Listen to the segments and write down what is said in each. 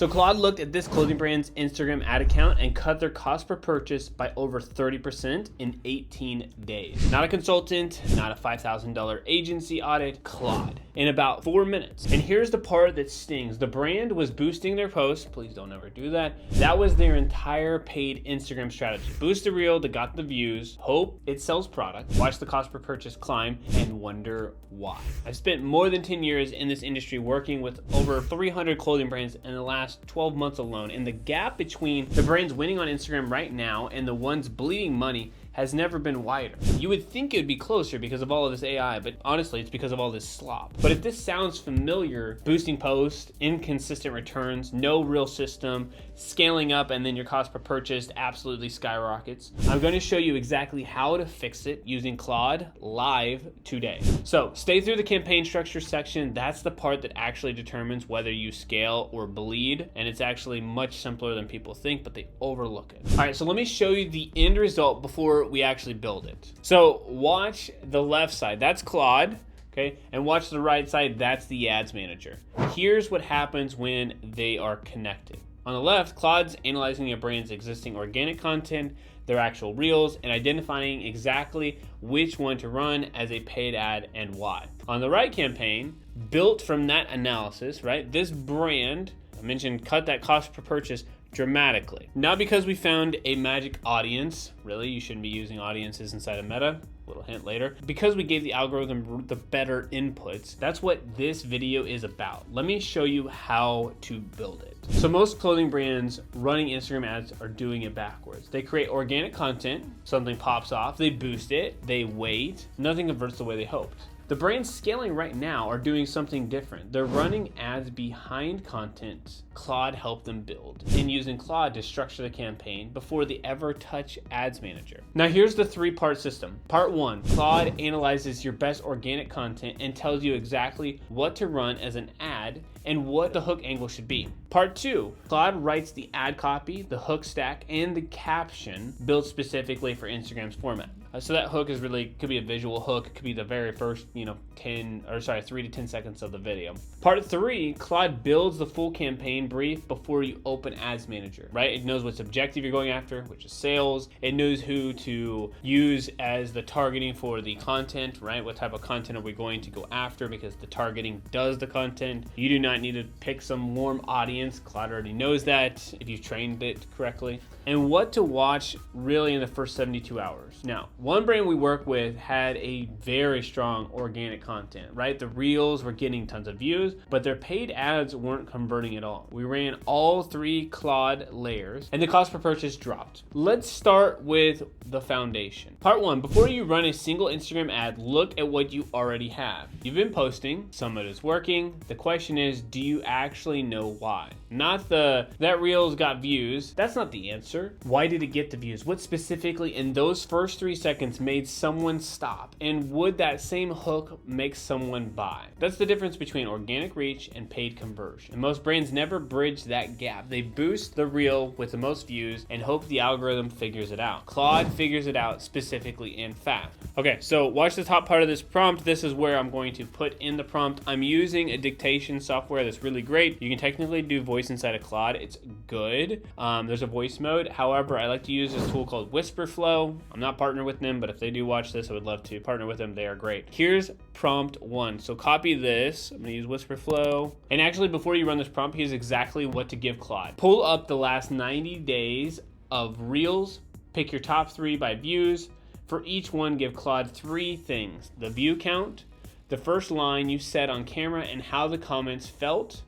So Claude looked at this clothing brand's Instagram ad account and cut their cost per purchase by over 30% in 18 days. Not a consultant, not a $5,000 agency audit, Claude. In about 4 minutes. And here's the part that stings. The brand was boosting their posts. Please don't ever do that. That was their entire paid Instagram strategy. Boost the reel that got the views, hope it sells product, watch the cost per purchase climb, and wonder why. I've spent more than 10 years in this industry working with over 300 clothing brands in the last 12 months alone. And the gap between the brands winning on Instagram right now and the ones bleeding money has never been wider. You would think it would be closer because of all of this AI, but honestly, it's because of all this slop. But if this sounds familiar, boosting posts, inconsistent returns, no real system, scaling up, and then your cost per purchase absolutely skyrockets, I'm going to show you exactly how to fix it using Claude live today. So stay through the campaign structure section. That's the part that actually determines whether you scale or bleed, and it's actually much simpler than people think, but they overlook it. All right, so let me show you the end result before we actually build it. So watch the left side, that's Claude, okay? And watch the right side, that's the Ads Manager. Here's what happens when they are connected. On the left, Claude's analyzing a brand's existing organic content, their actual reels, and identifying exactly which one to run as a paid ad and why. On the right campaign, built from that analysis, right? This brand, I mentioned, cut that cost per purchase dramatically. Not because we found a magic audience. Really, you shouldn't be using audiences inside of Meta. Little hint later. Because we gave the algorithm the better inputs. That's what this video is about. Let me show you how to build it. So most clothing brands running Instagram ads are doing it backwards. They create organic content, something pops off, they boost it, they wait, nothing converts the way they hoped. The brands scaling right now are doing something different. They're running ads behind content Claude helped them build and using Claude to structure the campaign before they ever touch Ads Manager. Now here's the 3-part system. Part 1, Claude analyzes your best organic content and tells you exactly what to run as an ad and what the hook angle should be. Part 2, Claude writes the ad copy, the hook stack, and the caption built specifically for Instagram's format. So that hook is really, could be a visual hook, it could be the very first, 3 to 10 seconds of the video. Part 3, Claude builds the full campaign brief before you open Ads Manager, right? It knows what objective you're going after, which is sales. It knows who to use as the targeting for the content, right? What type of content are we going to go after, because the targeting does the content. You do not need to pick some warm audience. Claude already knows that if you've trained it correctly. And what to watch really in the first 72 hours. Now, one brand we work with had a very strong organic content, right? The reels were getting tons of views, but their paid ads weren't converting at all. We ran all 3 Claude layers and the cost per purchase dropped. Let's start with the foundation. Part 1, before you run a single Instagram ad, look at what you already have. You've been posting, some of it is working. The question is, do you actually know why? Not that reels got views. That's not the answer. Why did it get the views? What specifically in those first 3 seconds made someone stop? And would that same hook make someone buy? That's the difference between organic reach and paid conversion. And most brands never bridge that gap. They boost the reel with the most views and hope the algorithm figures it out. Claude figures it out specifically and fast. Okay, so watch the top part of this prompt. This is where I'm going to put in the prompt. I'm using a dictation software that's really great. You can technically do voice inside of Claude. It's good. There's a voice mode. However, I like to use this tool called Whisperflow. I'm not partnered with them, but if they do watch this, I would love to partner with them. They are great. Here's prompt 1. So copy this. I'm gonna use Whisperflow. And actually, before you run this prompt, here's exactly what to give Claude. Pull up the last 90 days of reels. Pick your top 3 by views. For each one, give Claude 3 things: the view count, the first line you said on camera, and how the comments felt.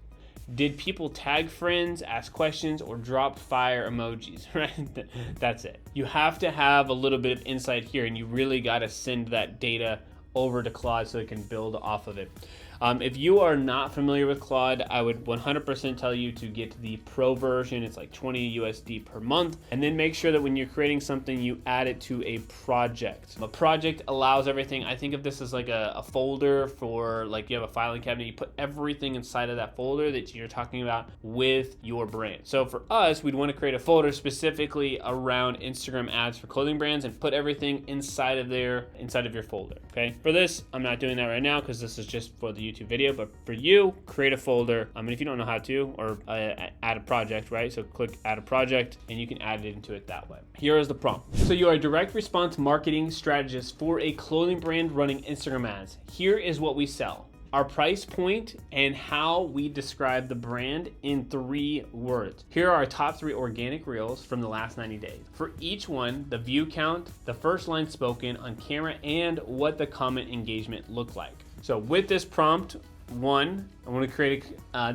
Did people tag friends, ask questions, or drop fire emojis, right? That's it. You have to have a little bit of insight here, and you really got to send that data over to Claude so it can build off of it. If you are not familiar with Claude, I would 100% tell you to get the pro version. It's like 20 USD per month. And then make sure that when you're creating something, you add it to a project. A project allows everything. I think of this as like a folder for, like, you have a filing cabinet. You put everything inside of that folder that you're talking about with your brand. So for us, we'd want to create a folder specifically around Instagram ads for clothing brands and put everything inside of your folder, okay? For this, I'm not doing that right now because this is just for the YouTube video, but for you, create a folder. I mean, if you don't know how to, or add a project, right? So click add a project and you can add it into it that way. Here is the prompt. So you are a direct response marketing strategist for a clothing brand running Instagram ads. Here is what we sell, our price point, and how we describe the brand in 3 words. Here are our top 3 organic reels from the last 90 days. For each one, the view count, the first line spoken on camera, and what the comment engagement looked like. So with this prompt, one, I want to create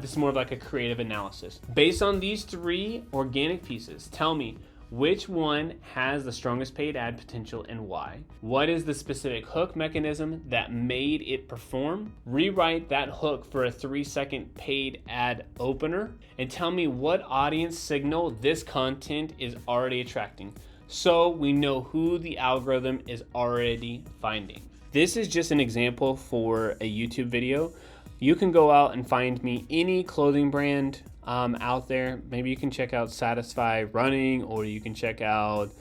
this is more of like a creative analysis. Based on these 3 organic pieces, tell me which one has the strongest paid ad potential and why? What is the specific hook mechanism that made it perform? Rewrite that hook for a 3-second paid ad opener, and tell me what audience signal this content is already attracting, so we know who the algorithm is already finding. This is just an example for a YouTube video. You can go out and find me any clothing brand out there. Maybe you can check out Satisfy Running, or you can check out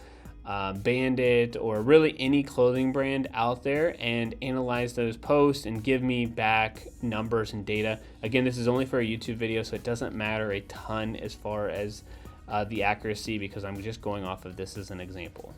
Bandit, or really any clothing brand out there, and analyze those posts and give me back numbers and data. Again, this is only for a YouTube video, so it doesn't matter a ton as far as the accuracy, because I'm just going off of this as an example.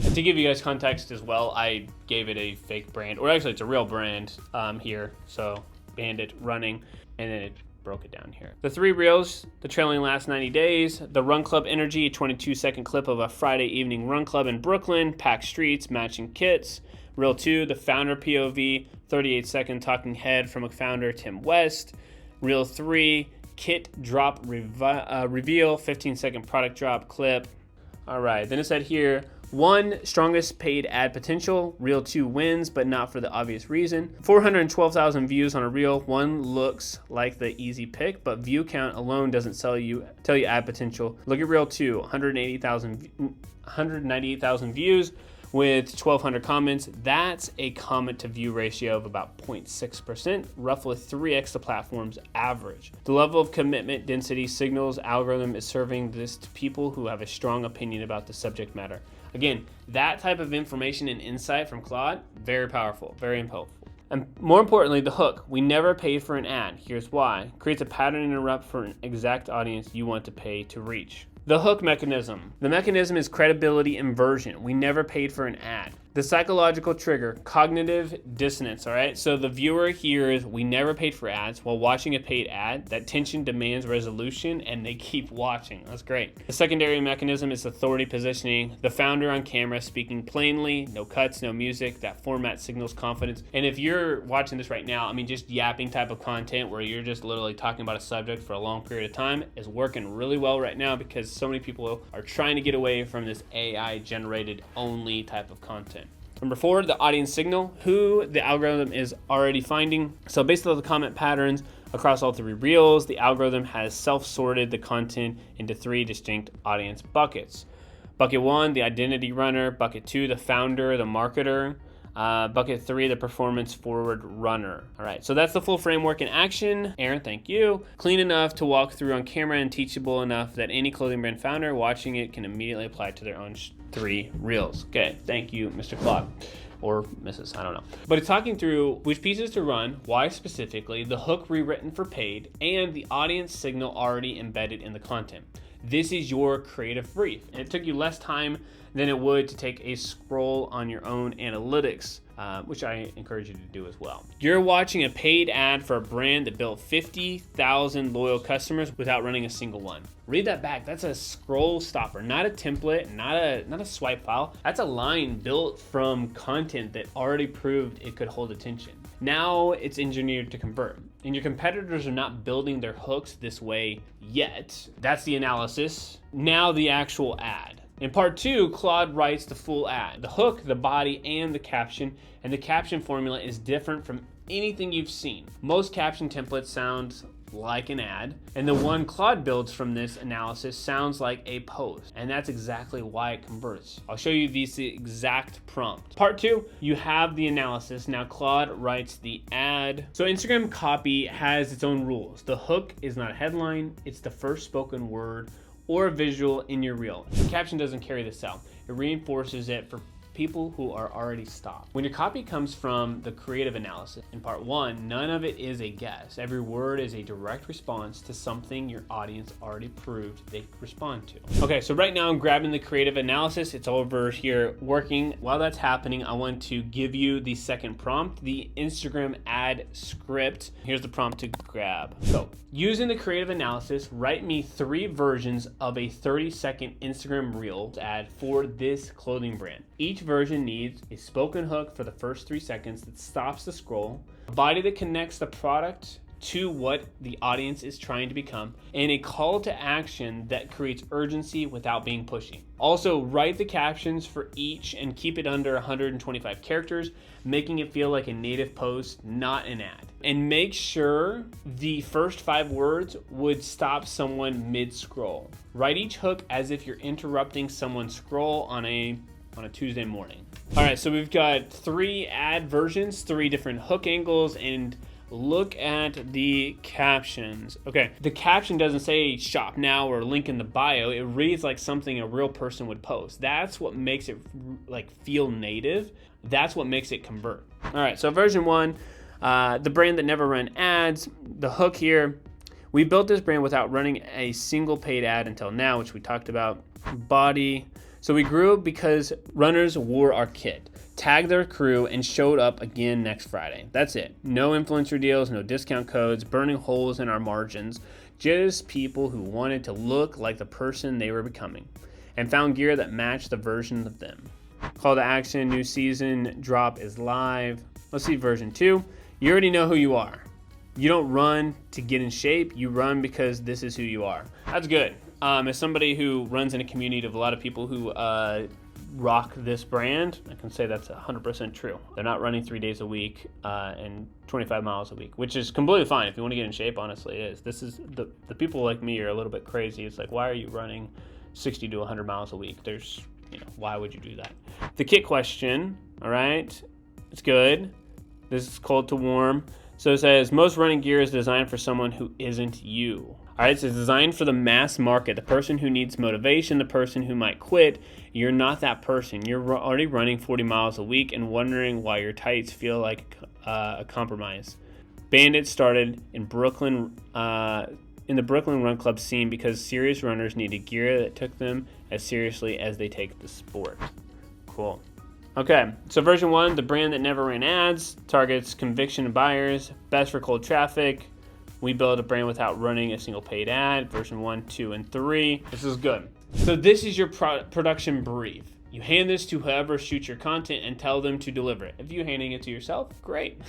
And to give you guys context as well, I gave it a fake brand, or actually it's a real brand here. So Bandit Running, and then it broke it down here. The 3 reels, the trailing last 90 days, the Run Club Energy, a 22-second clip of a Friday evening run club in Brooklyn, packed streets, matching kits. Reel 2, the founder POV, 38-second talking head from a founder, Tim West. Reel 3, kit drop reveal, 15-second product drop clip. All right, then it said here, 1, strongest paid ad potential. Reel 2 wins, but not for the obvious reason. 412,000 views on a reel. 1 looks like the easy pick, but view count alone doesn't tell you ad potential. Look at Reel 2, 198,000 views with 1,200 comments. That's a comment to view ratio of about 0.6%, roughly 3x the platform's average. The level of commitment density signals algorithm is serving this to people who have a strong opinion about the subject matter. Again, that type of information and insight from Claude, very powerful, very helpful. And more importantly, the hook. We never paid for an ad. Here's why. Creates a pattern interrupt for an exact audience you want to pay to reach. The hook mechanism. The mechanism is credibility inversion. We never paid for an ad. The psychological trigger, cognitive dissonance, all right? So the viewer hears, we never paid for ads, while watching a paid ad. That tension demands resolution, and they keep watching. That's great. The secondary mechanism is authority positioning. The founder on camera speaking plainly, no cuts, no music. That format signals confidence. And if you're watching this right now, I mean, just yapping type of content where you're just literally talking about a subject for a long period of time is working really well right now, because so many people are trying to get away from this AI generated only type of content. Number 4, the audience signal, who the algorithm is already finding. So based on the comment patterns across all 3 reels, the algorithm has self-sorted the content into 3 distinct audience buckets. Bucket 1, the identity runner. Bucket 2, the founder, the marketer. Bucket 3, the performance forward runner. All right, so that's the full framework in action. Aaron, thank you. Clean enough to walk through on camera and teachable enough that any clothing brand founder watching it can immediately apply to their own 3 reels. Okay, thank you, Mr. Claude. Or Mrs., I don't know. But it's talking through which pieces to run, why specifically, the hook rewritten for paid, and the audience signal already embedded in the content. This is your creative brief. And it took you less time than it would to take a scroll on your own analytics, which I encourage you to do as well. You're watching a paid ad for a brand that built 50,000 loyal customers without running a single one. Read that back. That's a scroll stopper, not a template, not a swipe file. That's a line built from content that already proved it could hold attention. Now it's engineered to convert. And your competitors are not building their hooks this way yet. That's the analysis. Now the actual ad. In part 2, Claude writes the full ad, the hook, the body, and the caption. And the caption formula is different from anything you've seen. Most caption templates sound like an ad, and the one Claude builds from this analysis sounds like a post, and that's exactly why it converts. I'll show you the exact prompt. Part 2, you have the analysis. Now Claude writes the ad. So Instagram copy has its own rules. The hook is not a headline, it's the first spoken word or a visual in your reel. The caption doesn't carry this out. It reinforces it for people who are already stopped. When your copy comes from the creative analysis in part 1, none of it is a guess. Every word is a direct response to something your audience already proved they respond to. Okay, so right now I'm grabbing the creative analysis. It's over here working. While that's happening, I want to give you the second prompt, the Instagram ad script. Here's the prompt to grab. So using the creative analysis, write me 3 versions of a 30-second Instagram Reels ad for this clothing brand. Each version needs a spoken hook for the first 3 seconds that stops the scroll, a body that connects the product to what the audience is trying to become, and a call to action that creates urgency without being pushy. Also, write the captions for each and keep it under 125 characters, making it feel like a native post, not an ad. And make sure the first 5 words would stop someone mid-scroll. Write each hook as if you're interrupting someone's scroll on a Tuesday morning. All right, so we've got 3 ad versions, 3 different hook angles, and look at the captions. Okay, the caption doesn't say shop now or link in the bio. It reads like something a real person would post. That's what makes it like feel native. That's what makes it convert. All right, so version 1, the brand that never ran ads. The hook here, we built this brand without running a single paid ad until now, which we talked about. Body, so we grew because runners wore our kit, tagged their crew, and showed up again next Friday. That's it. No influencer deals, no discount codes, burning holes in our margins. Just people who wanted to look like the person they were becoming and found gear that matched the version of them. Call to action, new season drop is live. Let's see version 2. You already know who you are. You don't run to get in shape. You run because this is who you are. That's good. As somebody who runs in a community of a lot of people who rock this brand, I can say that's 100% true. They're not running 3 days a week and 25 miles a week, which is completely fine. If you want to get in shape, honestly, it is. This is the people like me are a little bit crazy. It's like, why are you running 60 to 100 miles a week? There's, why would you do that? The kit question, all right, it's good. This is cold to warm. So it says, most running gear is designed for someone who isn't you. All right, so it's designed for the mass market, the person who needs motivation, the person who might quit. You're not that person. You're already running 40 miles a week and wondering why your tights feel like a compromise. Bandit started in Brooklyn, in the Brooklyn Run Club scene because serious runners needed gear that took them as seriously as they take the sport. Cool. Okay, so version 1, the brand that never ran ads, targets conviction buyers, best for cold traffic. We build a brand without running a single paid ad. Version 1, 2, and 3. This is good. So this is your production brief. You hand this to whoever shoots your content and tell them to deliver it. If you're handing it to yourself, great.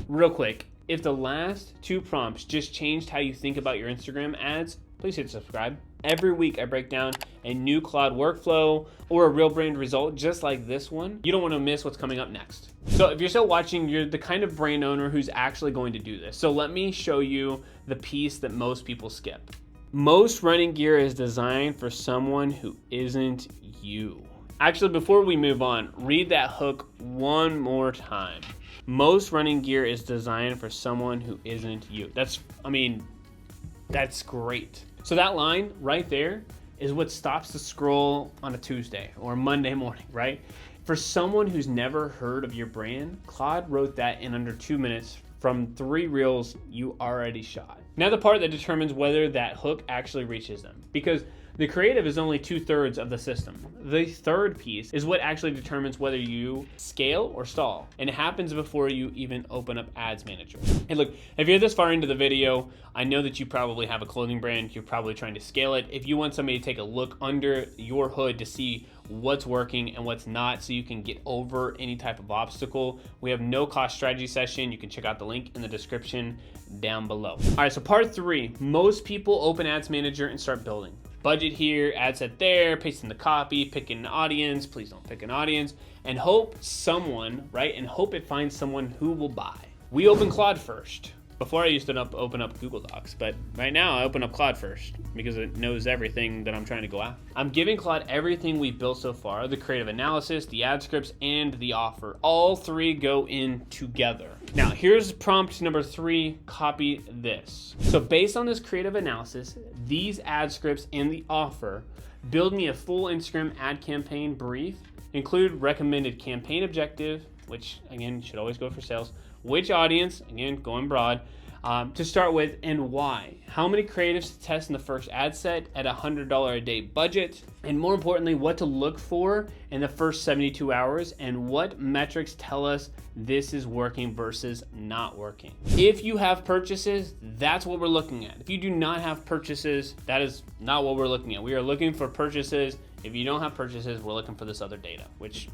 Real quick, if the last 2 prompts just changed how you think about your Instagram ads, please hit subscribe. Every week I break down a new Claude workflow or a real brand result just like this one. You don't want to miss what's coming up next. So if you're still watching, you're the kind of brand owner who's actually going to do this. So let me show you the piece that most people skip. Most running gear is designed for someone who isn't you. Actually, before we move on, read that hook one more time. Most running gear is designed for someone who isn't you. That's great. So that line right there is what stops the scroll on a Tuesday or Monday morning, right? For someone who's never heard of your brand, Claude wrote that in under 2 minutes from 3 reels you already shot. Now the part that determines whether that hook actually reaches them, because the creative is only 2/3 of the system. The third piece is what actually determines whether you scale or stall. And it happens before you even open up Ads Manager. Hey, look, if you're this far into the video, I know that you probably have a clothing brand. You're probably trying to scale it. If you want somebody to take a look under your hood to see what's working and what's not so you can get over any type of obstacle, we have no cost strategy session. You can check out the link in the description down below. All right, so part 3, most people open Ads Manager and start building. Budget here, ad set there, pasting the copy, pick an audience, please don't pick an audience, and hope someone, right, and hope it finds someone who will buy. We open Claude first. Before I used to open up Google Docs, but right now I open up Claude first because it knows everything that I'm trying to go after. I'm giving Claude everything we've built so far, the creative analysis, the ad scripts, and the offer. All 3 go in together. Now here's prompt number 3, copy this. So based on this creative analysis, these ad scripts and the offer, build me a full Instagram ad campaign brief Include recommended campaign objective, which again should always go for sales. Which audience, again going broad, to start with, and why. How many creatives to test in the first ad set at a $100 a day budget, and more importantly, what to look for in the first 72 hours, and what metrics tell us this is working versus not working. If you have purchases, that's what we're looking at. If you do not have purchases, that is not what we're looking at. We are looking for purchases. If you don't have purchases, we're looking for this other data, which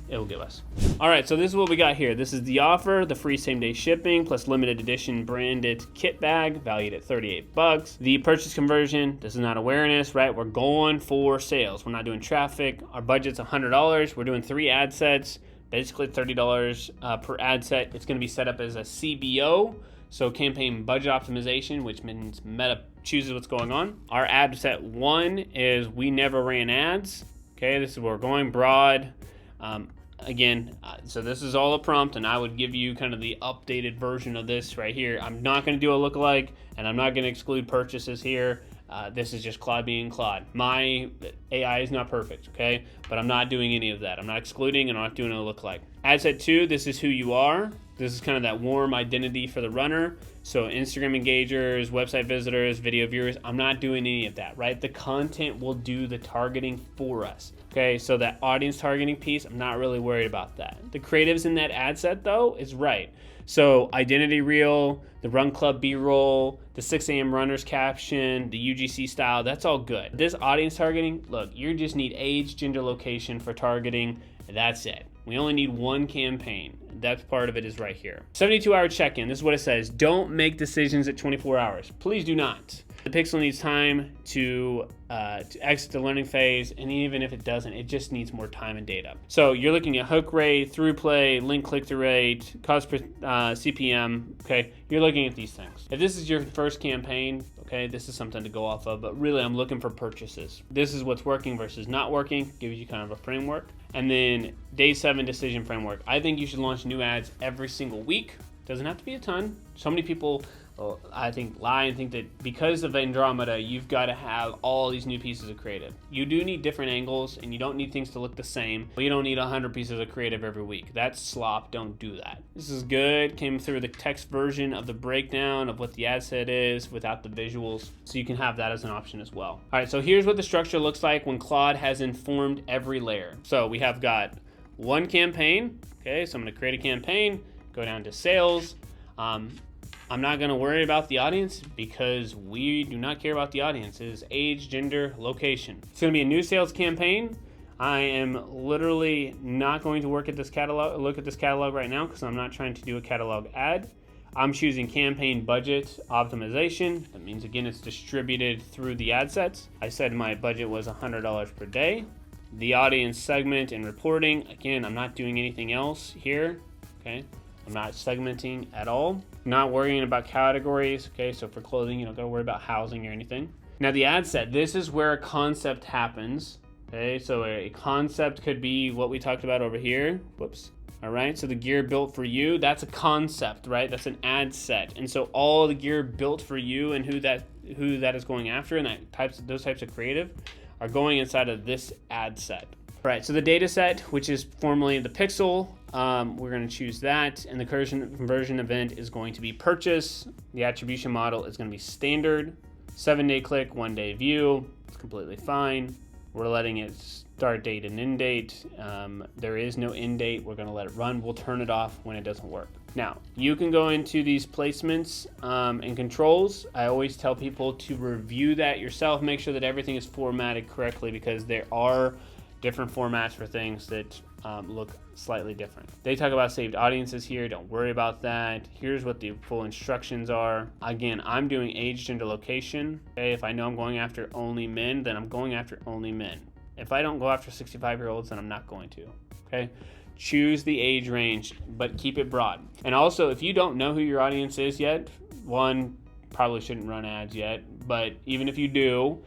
it will give us. All right, so this is what we got here. This is the offer, the free same-day shipping plus limited edition branded kit bag valued at $38. The purchase conversion, this is not awareness, right? We're going for sales. We're not doing traffic. Our budget's $100. We're doing 3 ad sets, basically $30 per ad set. It's gonna be set up as a CBO, so campaign budget optimization, which means Meta chooses what's going on. Our ad set 1 is we never ran ads. Okay, this is where we're going broad. So this is all a prompt, and I would give you kind of the updated version of this right here. I'm not going to do a lookalike, and I'm not going to exclude purchases here. This is just Claude being Claude. My AI is not perfect, okay? But I'm not doing any of that. I'm not excluding, and I'm not doing a lookalike. Ad set 2, this is who you are. This is kind of that warm identity for the runner. So Instagram engagers, website visitors, video viewers, I'm not doing any of that, right? The content will do the targeting for us. Okay, so that audience targeting piece, I'm not really worried about that. The creatives in that ad set though is right. So identity reel, the run club B-roll, the 6 a.m. runners caption, the UGC style, that's all good. This audience targeting, look, you just need age, gender, location for targeting, that's it. We only need 1 campaign. That's part of it is right here. 72-hour check-in, this is what it says. Don't make decisions at 24 hours. Please do not. The pixel needs time to exit the learning phase, and even if it doesn't, it just needs more time and data. So you're looking at hook rate, through play, link click-through rate, cost per CPM, okay? You're looking at these things. If this is your first campaign, okay, this is something to go off of, but really I'm looking for purchases. This is what's working versus not working, gives you kind of a framework. And then day 7 decision framework. I think you should launch new ads every single week. Doesn't have to be a ton. So many people, I think, lie and think that because of Andromeda, you've got to have all these new pieces of creative. You do need different angles, and you don't need things to look the same, but you don't need 100 pieces of creative every week. That's slop. Don't do that. This is good. Came through the text version of the breakdown of what the ad set is without the visuals, so you can have that as an option as well. All right, so here's what the structure looks like when Claude has informed every layer. So we have got 1 campaign. Okay, so I'm going to create a campaign, go down to sales. I'm not going to worry about the audience because we do not care about the audience. It is age, gender, location. It's going to be a new sales campaign. I am literally not going to look at this catalog right now because I'm not trying to do a catalog ad. I'm choosing campaign budget optimization. That means, again, it's distributed through the ad sets. I said my budget was $100 per day. The audience segment and reporting, again, I'm not doing anything else here, okay? I'm not segmenting at all. Not worrying about categories, okay? So for clothing, you don't gotta worry about housing or anything. Now the ad set, this is where a concept happens, okay? So a concept could be what we talked about over here. Whoops. All right, so the gear built for you, that's a concept, right? That's an ad set. And so all the gear built for you and who that is going after and those types of creative are going inside of this ad set. All right, so the data set, which is formerly the pixel, we're going to choose that, and the conversion event is going to be purchase. The attribution model is going to be standard, 7-day click, 1-day view. It's completely fine. We're letting it start date and end date. There is no end date. We're going to let it run. We'll turn it off when it doesn't work. Now, you can go into these placements and controls. I always tell people to review that yourself. Make sure that everything is formatted correctly because there are different formats for things that look slightly different. They talk about saved audiences here. Don't worry about that. Here's what the full instructions are. Again, I'm doing age, gender, location. Okay, if I know I'm going after only men, then I'm going after only men. If I don't go after 65-year-olds, then I'm not going to. Okay, choose the age range, but keep it broad. And also, if you don't know who your audience is yet, one, probably shouldn't run ads yet, but even if you do,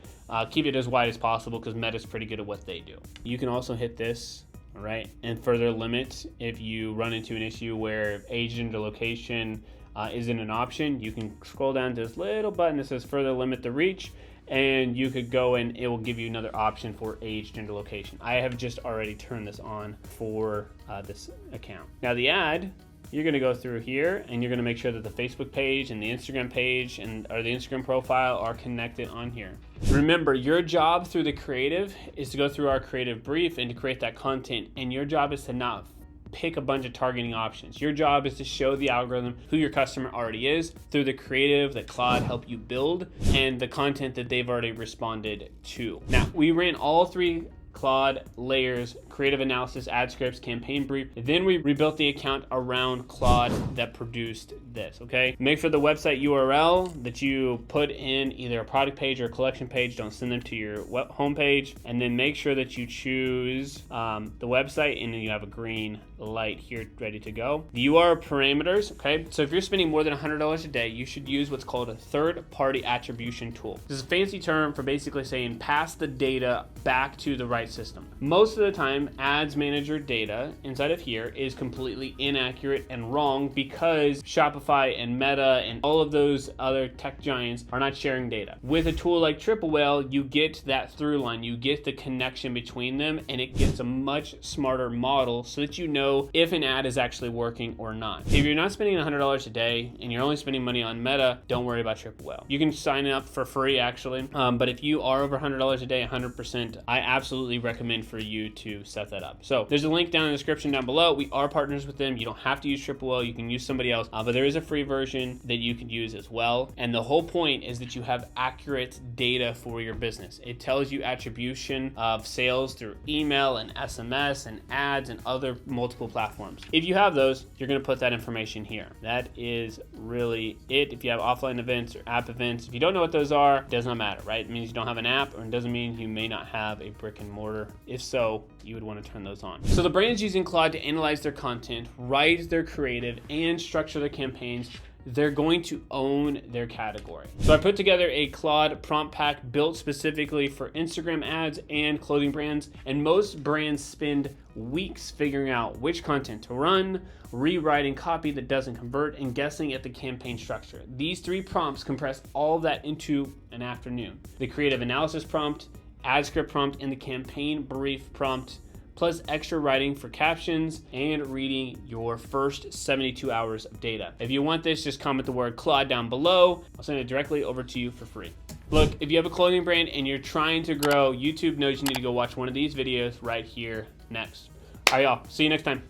keep it as wide as possible because Meta's pretty good at what they do. You can also hit this, all right, and further limit if you run into an issue where age, gender, location isn't an option. You can scroll down to this little button that says further limit the reach, and you could go and it will give you another option for age, gender, location. I have just already turned this on for this account. Now the ad, you're gonna go through here and you're gonna make sure that the Facebook page and the Instagram page or the Instagram profile are connected on here. Remember, your job through the creative is to go through our creative brief and to create that content, and your job is to not pick a bunch of targeting options. Your job is to show the algorithm who your customer already is through the creative that Claude helped you build and the content that they've already responded to. Now, we ran all 3 Claude layers: creative analysis, ad scripts, campaign brief. Then we rebuilt the account around Claude that produced this, okay? Make sure the website URL that you put in either a product page or a collection page, don't send them to your web homepage. And then make sure that you choose the website, and then you have a green light here ready to go. The URL parameters, okay? So if you're spending more than $100 a day, you should use what's called a third-party attribution tool. This is a fancy term for basically saying pass the data back to the right system. Most of the time, Ads Manager data inside of here is completely inaccurate and wrong because Shopify and Meta and all of those other tech giants are not sharing data. With a tool like Triple Whale, you get that through line, you get the connection between them, and it gets a much smarter model so that you know if an ad is actually working or not. If you're not spending $100 a day and you're only spending money on Meta, don't worry about Triple Whale. You can sign up for free actually, but if you are over $100 a day, 100%, I absolutely recommend for you to set that up. So there's a link down in the description down below. We are partners with them. You don't have to use Triple Whale. You can use somebody else, but there is a free version that you can use as well. And the whole point is that you have accurate data for your business. It tells you attribution of sales through email and SMS and ads and other multiple platforms. If you have those, you're going to put that information here. That is really it. If you have offline events or app events, if you don't know what those are, it does not matter, right? It means you don't have an app, or it doesn't mean you may not have a brick and mortar. If so, you would want to turn those on. So the brand's using Claude to analyze their content, write their creative, and structure their campaigns. They're going to own their category. So I put together a Claude prompt pack built specifically for Instagram ads and clothing brands, and most brands spend weeks figuring out which content to run, rewriting copy that doesn't convert, and guessing at the campaign structure. These 3 prompts compress all of that into an afternoon. The creative analysis prompt, ad script prompt, and the campaign brief prompt, plus extra writing for captions and reading your first 72 hours of data. If you want this, just comment the word Claude down below. I'll send it directly over to you for free. Look, if you have a clothing brand and you're trying to grow, YouTube knows you need to go watch one of these videos right here next. All right, y'all. See you next time.